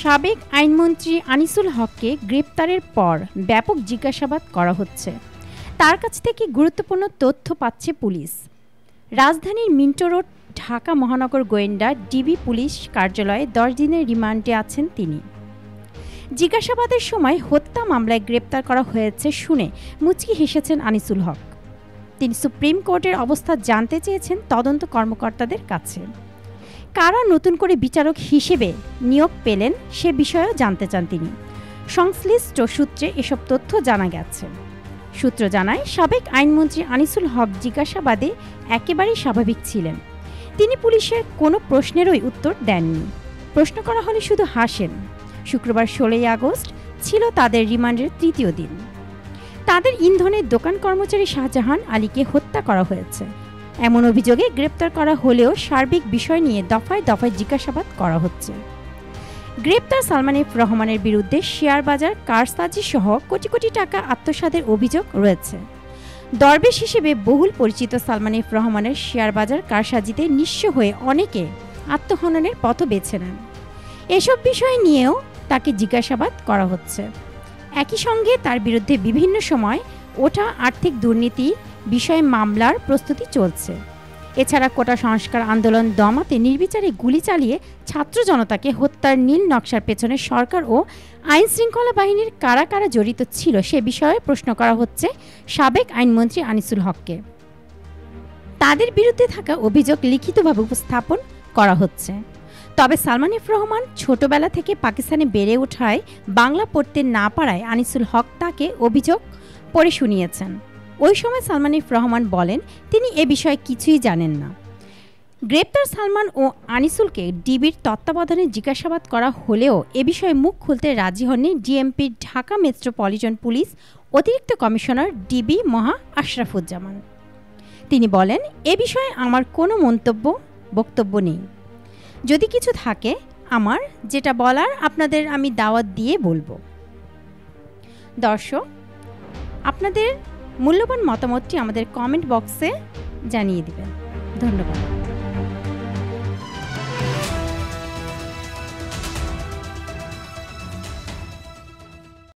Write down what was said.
সাবেক আইনমন্ত্রী আনিসুল হককে গ্রেপ্তারের পর ব্যাপক জিজ্ঞাসাবাদ করা হচ্ছে। তার কাছ থেকে গুরুত্বপূর্ণ তথ্য পাচ্ছে পুলিশ। রাজধানীর মিন্টো রোড ঢাকা মহানগর গোয়েন্দা ডিবি পুলিশ কার্যালয়ে 10 দিনের রিমান্ডে আছেন তিনি। জিজ্ঞাসাবাদের সময় হত্যা মামলায় গ্রেপ্তার করা হয়েছে শুনে মুচকি হেসেছেন আনিসুল হক। তিনি সুপ্রিম কোর্টের অবস্থা জানতে চেয়েছেন তদন্ত কর্মকর্তাদের কাছে। কারা নতুন করে বিচারক হিসেবে নিয়োগ পেলেন সে বিষয়েও জানতে চান তিনি। সংশ্লিষ্ট সূত্রে এসব তথ্য জানা গেছে। সূত্র জানায়, সাবেক আইনমন্ত্রী আনিসুল হক জিজ্ঞাসাবাদে একেবারেই স্বাভাবিক ছিলেন। তিনি পুলিশের কোনো প্রশ্নেরই উত্তর দেননি। প্রশ্ন করা হলে শুধু হাসেন। শুক্রবার 16 আগস্ট ছিল তাদের রিমান্ডের তৃতীয় দিন। তাদের ইন্ধনের দোকান কর্মচারী শাহজাহান আলীকে হত্যা করা হয়েছে এমন অভিযোগে গ্রেপ্তার করা হলেও সার্বিক বিষয় নিয়ে দফায় দফায় জিজ্ঞাসাবাদ করা হচ্ছে। গ্রেপ্তার সালমান এফ রহমানের বিরুদ্ধে শেয়ার বাজার কারসাজি সহ কোটি কোটি টাকা আত্মসাতের অভিযোগ রয়েছে। দরবেশ হিসেবে বহুল পরিচিত সালমান এফ রহমানের শেয়ার বাজার কারসাজিতে নিঃস্ব হয়ে অনেকে আত্মহননের পথ বেছে নেন। এসব বিষয় নিয়েও তাকে জিজ্ঞাসাবাদ করা হচ্ছে। একই সঙ্গে তার বিরুদ্ধে বিভিন্ন সময় ওঠা আর্থিক দুর্নীতির বিষয়ে মামলার প্রস্তুতি চলছে। এছাড়া কোটা সংস্কার আন্দোলন দমাতে নির্বিচারে গুলি চালিয়ে ছাত্র জনতাকে হত্যার নীল নকশার পেছনে সরকার ও আইন শৃঙ্খলা বাহিনীর কারা কারা জড়িত ছিল সে বিষয়ে প্রশ্ন করা হচ্ছে সাবেক আইনমন্ত্রী আনিসুল হককে। তাদের বিরুদ্ধে থাকা অভিযোগ লিখিতভাবে উপস্থাপন করা হচ্ছে। তবে সালমান এফ রহমান ছোটবেলা থেকে পাকিস্তানে বেড়ে ওঠায় বাংলা পড়তে না পারায় আনিসুল হক তাকে অভিযোগ পড়ে শুনিয়েছেন। ওই সময় সালমান এফ রহমান বলেন তিনি এ বিষয়ে কিছুই জানেন না। গ্রেপ্তার সালমান ও আনিসুলকে ডিবির তত্ত্বাবধানে জিজ্ঞাসাবাদ করা হলেও এ বিষয়ে মুখ খুলতে রাজি হননি ডিএমপির ঢাকা মেট্রোপলিটন পুলিশ অতিরিক্ত কমিশনার ডিবি মহা আশরাফুজ্জামান। তিনি বলেন, এ বিষয়ে আমার কোনো বক্তব্য নেই। যদি কিছু থাকে আমার যেটা বলার আপনাদের আমি দাওয়াত দিয়ে বলবো। দর্শক, আপনাদের মূল্যবান মতামতটি আমাদের কমেন্ট বক্সে জানিয়ে দিবেন। ধন্যবাদ।